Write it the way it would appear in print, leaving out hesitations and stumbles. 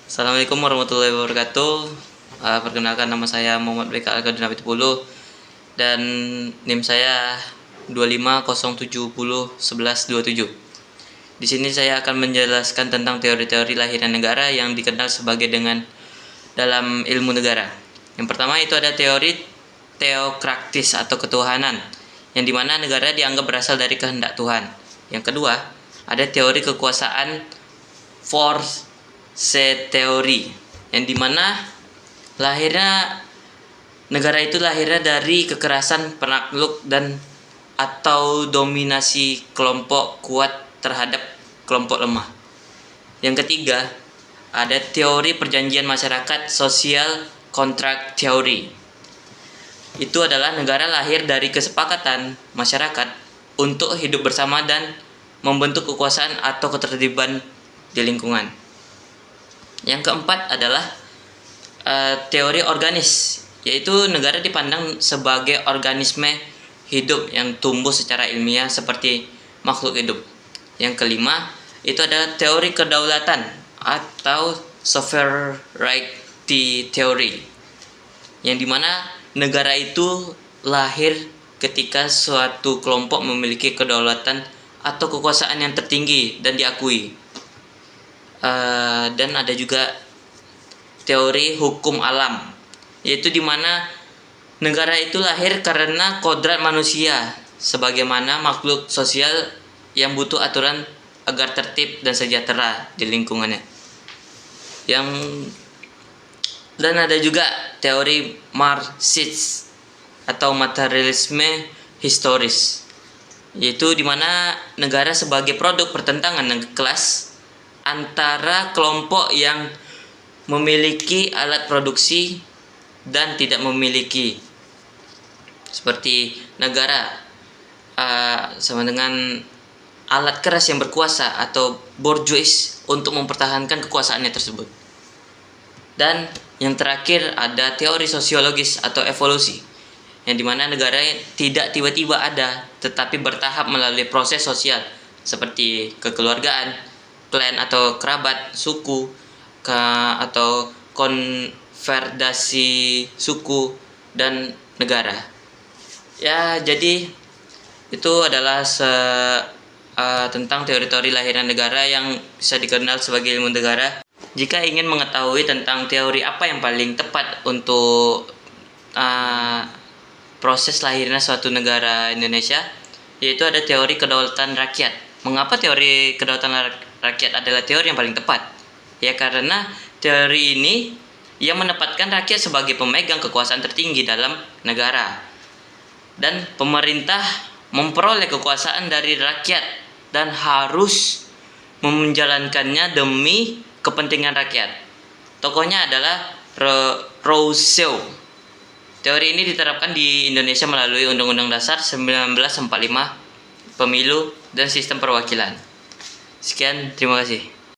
Assalamualaikum warahmatullahi wabarakatuh. Perkenalkan, nama saya Muhammad BK Al-Qadri dan NIM saya 2507011127. Di sini saya akan menjelaskan tentang teori-teori lahirnya negara yang dikenal sebagai dengan dalam ilmu negara. Yang pertama itu ada teori teokraktis atau ketuhanan, yang dimana negara dianggap berasal dari kehendak Tuhan. Yang kedua, ada teori kekuasaan force teori, yang dimana lahirnya negara itu lahirnya dari kekerasan penakluk dan atau dominasi kelompok kuat terhadap kelompok lemah. Yang ketiga, ada teori perjanjian masyarakat sosial kontrak teori. Itu adalah negara lahir dari kesepakatan masyarakat untuk hidup bersama dan membentuk kekuasaan atau ketertiban di lingkungan. Yang keempat adalah teori organis, yaitu negara dipandang sebagai organisme hidup yang tumbuh secara ilmiah seperti makhluk hidup. Yang kelima itu adalah teori kedaulatan atau sovereignty theory, yang dimana negara itu lahir ketika suatu kelompok memiliki kedaulatan atau kekuasaan yang tertinggi dan diakui. Dan ada juga teori hukum alam, yaitu dimana negara itu lahir karena kodrat manusia sebagaimana makhluk sosial yang butuh aturan agar tertib dan sejahtera di lingkungannya. Dan ada juga teori Marxist atau materialisme historis, yaitu dimana negara sebagai produk pertentangan kelas antara kelompok yang memiliki alat produksi dan tidak memiliki, seperti negara sama dengan alat keras yang berkuasa atau bourgeois untuk mempertahankan kekuasaannya tersebut. Dan yang terakhir ada teori sosiologis atau evolusi, yang dimana negara tidak tiba-tiba ada tetapi bertahap melalui proses sosial seperti kekeluargaan, klan atau kerabat, suku, atau konfederasi suku dan negara. Ya, jadi itu adalah tentang teori-teori lahirnya negara yang bisa dikenal sebagai ilmu negara. Jika ingin mengetahui tentang teori apa yang paling tepat untuk proses lahirnya suatu negara Indonesia, yaitu ada teori kedaulatan rakyat. Mengapa teori kedaulatan rakyat adalah teori yang paling tepat? Ya, karena teori ini yang menempatkan rakyat sebagai pemegang kekuasaan tertinggi dalam negara, dan pemerintah memperoleh kekuasaan dari rakyat dan harus menjalankannya demi kepentingan rakyat. Tokohnya adalah Rousseau. Teori ini diterapkan di Indonesia melalui Undang-Undang Dasar 1945, Pemilu, dan Sistem Perwakilan. Sekian, terima kasih.